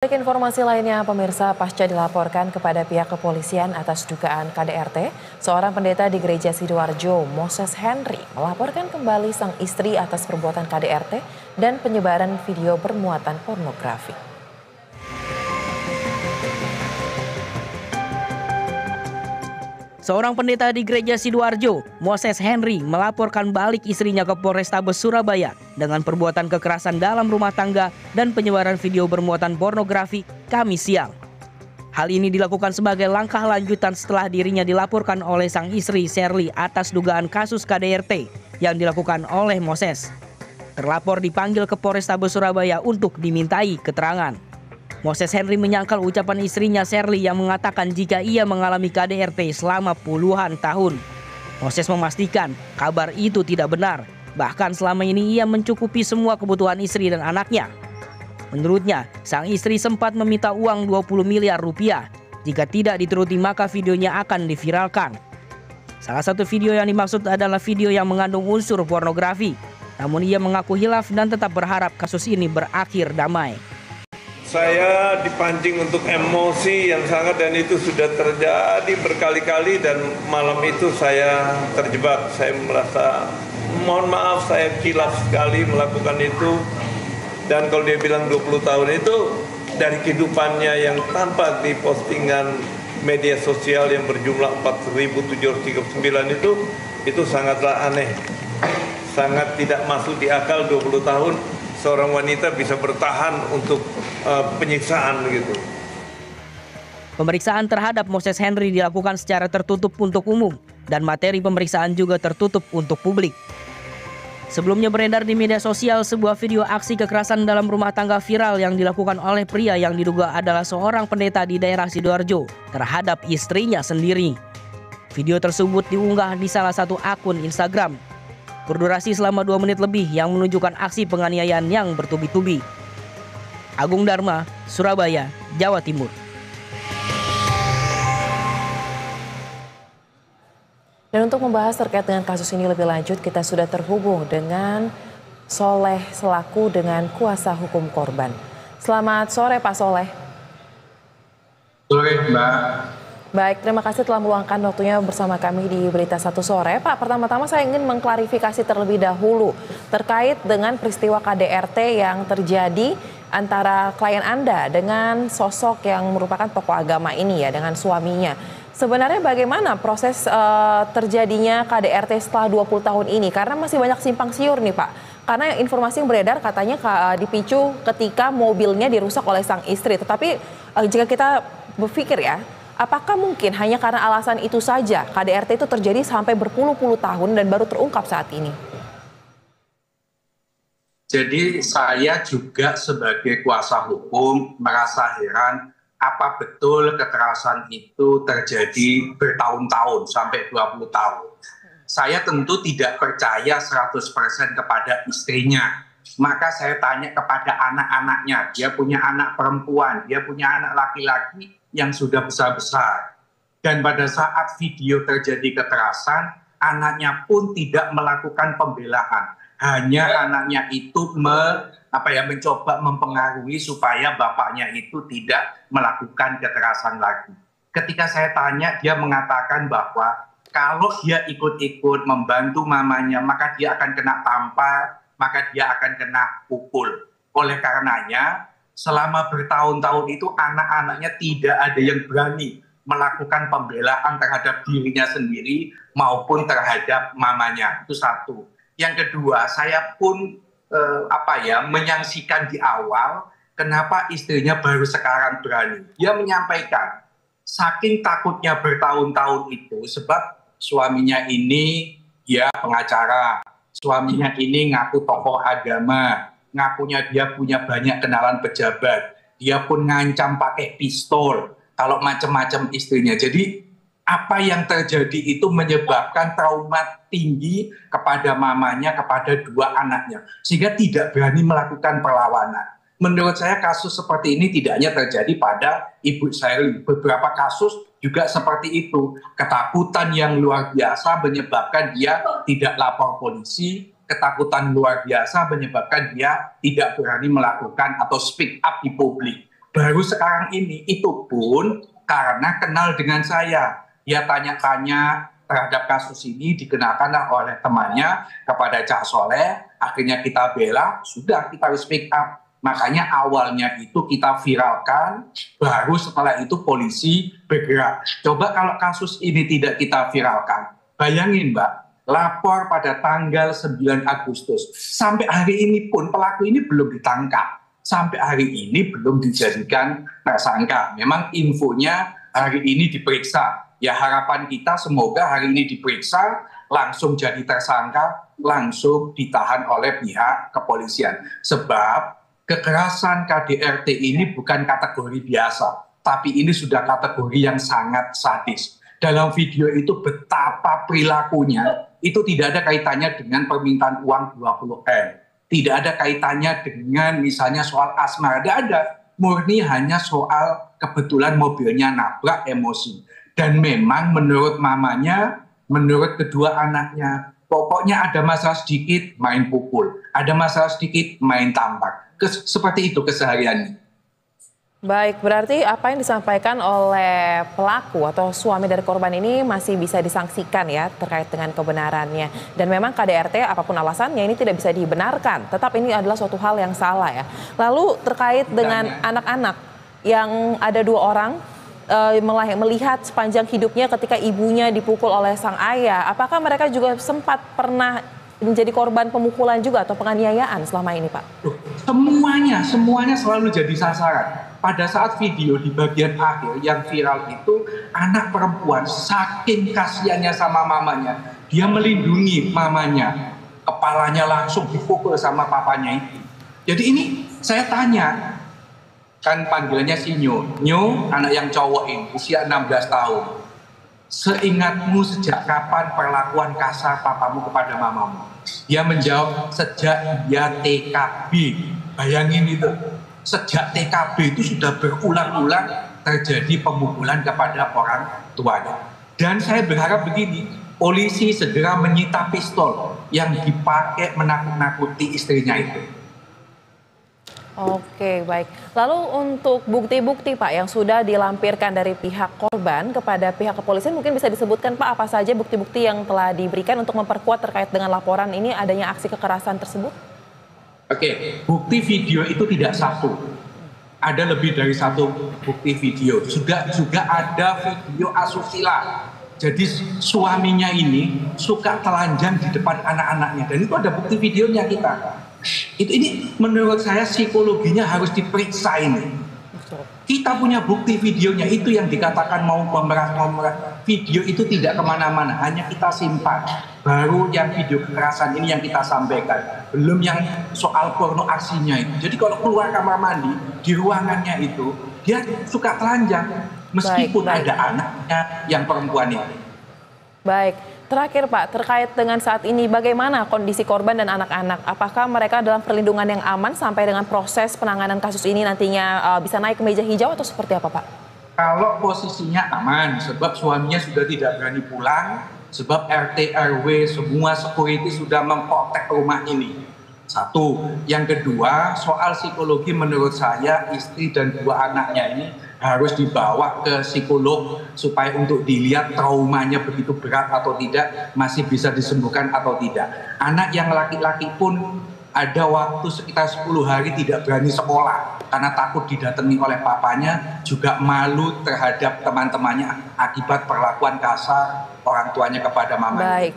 Informasi lainnya, pemirsa, pasca dilaporkan kepada pihak kepolisian atas dugaan KDRT, seorang pendeta di Gereja Sidoarjo, Moses Henry, melaporkan kembali sang istri atas perbuatan KDRT dan penyebaran video bermuatan pornografi. Seorang pendeta di Gereja Sidoarjo, Moses Henry, melaporkan balik istrinya ke Polrestabes Surabaya dengan perbuatan kekerasan dalam rumah tangga dan penyebaran video bermuatan pornografi Kamis siang. Hal ini dilakukan sebagai langkah lanjutan setelah dirinya dilaporkan oleh sang istri Shirley atas dugaan kasus KDRT yang dilakukan oleh Moses. Terlapor dipanggil ke Polrestabes Surabaya untuk dimintai keterangan. Moses Henry menyangkal ucapan istrinya Shirley yang mengatakan jika ia mengalami KDRT selama puluhan tahun. Moses memastikan kabar itu tidak benar. Bahkan selama ini ia mencukupi semua kebutuhan istri dan anaknya. Menurutnya, sang istri sempat meminta uang 20 miliar rupiah. Jika tidak dituruti maka videonya akan diviralkan. Salah satu video yang dimaksud adalah video yang mengandung unsur pornografi. Namun ia mengaku hilaf dan tetap berharap kasus ini berakhir damai. Saya dipancing untuk emosi yang sangat dan itu sudah terjadi berkali-kali dan malam itu saya terjebak. Saya merasa mohon maaf saya kilaf sekali melakukan itu. Dan kalau dia bilang 20 tahun itu dari kehidupannya yang tampak di postingan media sosial yang berjumlah 4.739 itu sangatlah aneh. Sangat tidak masuk di akal 20 tahun. Seorang wanita bisa bertahan untuk penyiksaan gitu. Pemeriksaan terhadap Moses Henry dilakukan secara tertutup untuk umum dan materi pemeriksaan juga tertutup untuk publik. Sebelumnya beredar di media sosial sebuah video aksi kekerasan dalam rumah tangga viral yang dilakukan oleh pria yang diduga adalah seorang pendeta di daerah Sidoarjo terhadap istrinya sendiri. Video tersebut diunggah di salah satu akun Instagram. Berdurasi selama 2 menit lebih yang menunjukkan aksi penganiayaan yang bertubi-tubi. Agung Dharma, Surabaya, Jawa Timur. Dan untuk membahas terkait dengan kasus ini lebih lanjut, kita sudah terhubung dengan Soleh selaku dengan kuasa hukum korban. Selamat sore Pak Soleh. Sore Mbak. Baik, terima kasih telah meluangkan waktunya bersama kami di Berita Satu Sore. Pak, pertama-tama saya ingin mengklarifikasi terlebih dahulu terkait dengan peristiwa KDRT yang terjadi antara klien Anda dengan sosok yang merupakan tokoh agama ini ya, dengan suaminya. Sebenarnya bagaimana proses terjadinya KDRT setelah 20 tahun ini? Karena masih banyak simpang siur nih Pak. Karena informasi yang beredar katanya dipicu ketika mobilnya dirusak oleh sang istri. Tetapi jika kita berpikir ya, apakah mungkin hanya karena alasan itu saja KDRT itu terjadi sampai berpuluh-puluh tahun dan baru terungkap saat ini? Jadi saya juga sebagai kuasa hukum merasa heran apa betul kekerasan itu terjadi bertahun-tahun sampai 20 tahun. Saya tentu tidak percaya 100% kepada istrinya. Maka saya tanya kepada anak-anaknya. Dia punya anak perempuan, dia punya anak laki-laki yang sudah besar-besar. Dan pada saat video terjadi kekerasan, anaknya pun tidak melakukan pembelaan. Hanya anaknya itu mencoba mempengaruhi supaya bapaknya itu tidak melakukan kekerasan lagi. Ketika saya tanya, dia mengatakan bahwa kalau dia ikut-ikut membantu mamanya, maka dia akan kena tampar, maka dia akan kena pukul. Oleh karenanya, selama bertahun-tahun itu anak-anaknya tidak ada yang berani melakukan pembelaan terhadap dirinya sendiri maupun terhadap mamanya. Itu satu. Yang kedua, saya pun menyaksikan di awal kenapa istrinya baru sekarang berani. Dia menyampaikan saking takutnya bertahun-tahun itu sebab suaminya ini dia pengacara, suaminya ini ngaku tokoh agama, ngakunya dia punya banyak kenalan pejabat. Dia pun ngancam pakai pistol kalau macam-macam istrinya. Jadi apa yang terjadi itu menyebabkan trauma tinggi kepada mamanya, kepada dua anaknya. Sehingga tidak berani melakukan perlawanan. Menurut saya kasus seperti ini tidak hanya terjadi pada Ibu Shirley. Beberapa kasus juga seperti itu. Ketakutan yang luar biasa menyebabkan dia tidak lapor polisi. Ketakutan luar biasa menyebabkan dia tidak berani melakukan atau speak up di publik. Baru sekarang ini, itu pun karena kenal dengan saya. Dia tanya-tanya terhadap kasus ini, dikenakan oleh temannya kepada Cak Soleh, akhirnya kita bela, sudah kita harus speak up. Makanya awalnya itu kita viralkan, baru setelah itu polisi bergerak. Coba kalau kasus ini tidak kita viralkan, bayangin Mbak, lapor pada tanggal 9 Agustus. Sampai hari ini pun pelaku ini belum ditangkap. Sampai hari ini belum dijadikan tersangka. Memang infonya hari ini diperiksa. Ya harapan kita semoga hari ini diperiksa, langsung jadi tersangka, langsung ditahan oleh pihak kepolisian. Sebab kekerasan KDRT ini bukan kategori biasa, tapi ini sudah kategori yang sangat sadis. Dalam video itu betapa perilakunya itu tidak ada kaitannya dengan permintaan uang 20M. Tidak ada kaitannya dengan misalnya soal asmara, tidak ada. Murni hanya soal kebetulan mobilnya nabrak, emosi. Dan memang menurut mamanya, menurut kedua anaknya, pokoknya ada masalah sedikit main pukul, ada masalah sedikit main tampar. Seperti itu kesehariannya. Baik, berarti apa yang disampaikan oleh pelaku atau suami dari korban ini masih bisa disangsikan ya terkait dengan kebenarannya. Dan memang KDRT apapun alasannya ini tidak bisa dibenarkan. Tetap ini adalah suatu hal yang salah ya. Lalu terkait dengan anak-anak yang ada 2 orang melihat sepanjang hidupnya ketika ibunya dipukul oleh sang ayah. Apakah mereka juga sempat pernah menjadi korban pemukulan juga atau penganiayaan selama ini Pak? Semuanya selalu jadi sasaran. Pada saat video di bagian akhir yang viral itu, anak perempuan saking kasihannya sama mamanya, dia melindungi mamanya, kepalanya langsung dipukul sama papanya itu. Jadi ini saya tanya, kan panggilannya si Nyo anak yang cowok ini, usia 16 tahun. Seingatmu sejak kapan perlakuan kasar papamu kepada mamamu? Dia menjawab, sejak dia TKB. Bayangin itu. Sejak TKB itu sudah berulang-ulang terjadi pemukulan kepada orang tuanya. Dan saya berharap begini, polisi segera menyita pistol yang dipakai menakut-nakuti istrinya itu. Oke, baik. Lalu untuk bukti-bukti Pak yang sudah dilampirkan dari pihak korban kepada pihak kepolisian, mungkin bisa disebutkan Pak apa saja bukti-bukti yang telah diberikan untuk memperkuat terkait dengan laporan ini adanya aksi kekerasan tersebut? Oke, bukti video itu tidak satu. Ada lebih dari satu bukti video. Juga ada video asusila. Jadi suaminya ini suka telanjang di depan anak-anaknya. Dan itu ada bukti videonya kita. Ini menurut saya psikologinya harus diperiksa ini. Kita punya bukti videonya, itu yang dikatakan mau memeras. Video itu tidak kemana-mana, hanya kita simpan. Baru yang video kekerasan ini yang kita sampaikan. Belum yang soal porno aksinya itu. Jadi kalau keluar kamar mandi, di ruangannya itu, dia suka telanjang. Meskipun ada anaknya yang perempuan itu. Baik, terakhir Pak, terkait dengan saat ini bagaimana kondisi korban dan anak-anak? Apakah mereka dalam perlindungan yang aman sampai dengan proses penanganan kasus ini nantinya bisa naik ke meja hijau atau seperti apa Pak? Kalau posisinya aman, sebab suaminya sudah tidak berani pulang, sebab RT RW semua security sudah memprotek rumah ini. Satu, yang kedua soal psikologi menurut saya istri dan 2 anaknya ini harus dibawa ke psikolog supaya untuk dilihat traumanya begitu berat atau tidak, masih bisa disembuhkan atau tidak. Anak yang laki-laki pun ada waktu sekitar 10 hari tidak berani sekolah karena takut didatangi oleh papanya, juga malu terhadap teman-temannya akibat perlakuan kasar orang tuanya kepada mamanya.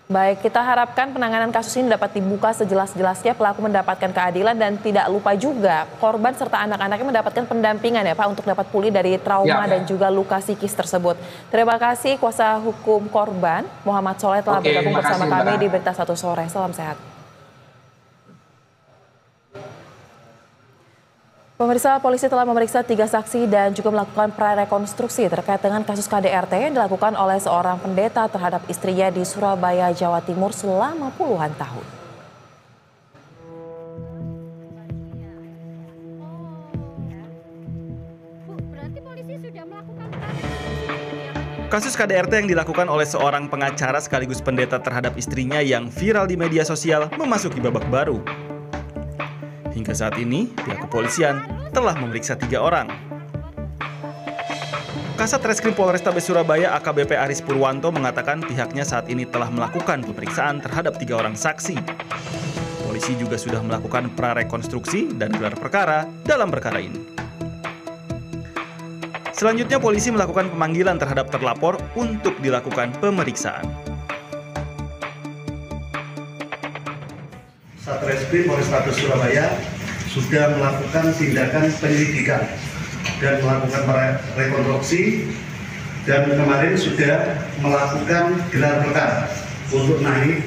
Baik, kita harapkan penanganan kasus ini dapat dibuka sejelas-jelasnya, pelaku mendapatkan keadilan dan tidak lupa juga korban serta anak-anaknya mendapatkan pendampingan ya Pak untuk dapat pulih dari trauma dan juga luka psikis tersebut. Terima kasih kuasa hukum korban Muhammad Soleh telah bergabung bersama kami di Berita Satu Sore. Salam sehat. Pemirsa, polisi telah memeriksa 3 saksi dan juga melakukan prarekonstruksi terkait dengan kasus KDRT yang dilakukan oleh seorang pendeta terhadap istrinya di Surabaya, Jawa Timur selama puluhan tahun. Kasus KDRT yang dilakukan oleh seorang pengacara sekaligus pendeta terhadap istrinya yang viral di media sosial memasuki babak baru. Hingga saat ini, pihak kepolisian telah memeriksa 3 orang. Kasat Reskrim Polrestabes Surabaya AKBP Aris Purwanto mengatakan pihaknya saat ini telah melakukan pemeriksaan terhadap 3 orang saksi. Polisi juga sudah melakukan prarekonstruksi dan gelar perkara dalam perkara ini. Selanjutnya polisi melakukan pemanggilan terhadap terlapor untuk dilakukan pemeriksaan. Satreskrim Polrestabes Surabaya sudah melakukan tindakan penyelidikan dan melakukan rekonstruksi, dan kemarin sudah melakukan gelar perkara untuk naik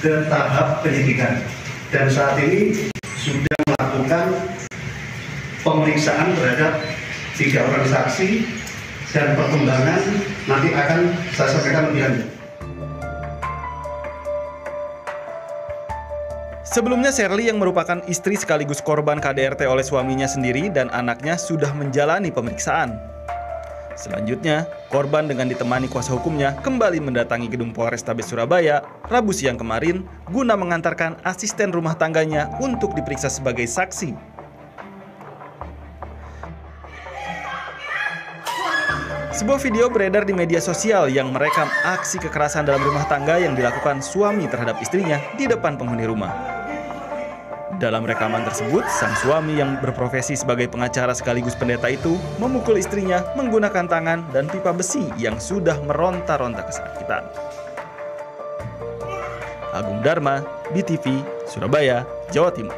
ke tahap penyidikan, dan saat ini sudah melakukan pemeriksaan terhadap 3 orang saksi, dan perkembangan nanti akan saya sampaikan lebih lanjut. Sebelumnya Sherly yang merupakan istri sekaligus korban KDRT oleh suaminya sendiri dan anaknya sudah menjalani pemeriksaan. Selanjutnya, korban dengan ditemani kuasa hukumnya kembali mendatangi gedung Polrestabes Surabaya Rabu siang kemarin guna mengantarkan asisten rumah tangganya untuk diperiksa sebagai saksi. Sebuah video beredar di media sosial yang merekam aksi kekerasan dalam rumah tangga yang dilakukan suami terhadap istrinya di depan penghuni rumah. Dalam rekaman tersebut, sang suami yang berprofesi sebagai pengacara sekaligus pendeta itu memukul istrinya menggunakan tangan dan pipa besi yang sudah meronta-ronta kesakitan. Agung Dharma, BTV, Surabaya, Jawa Timur.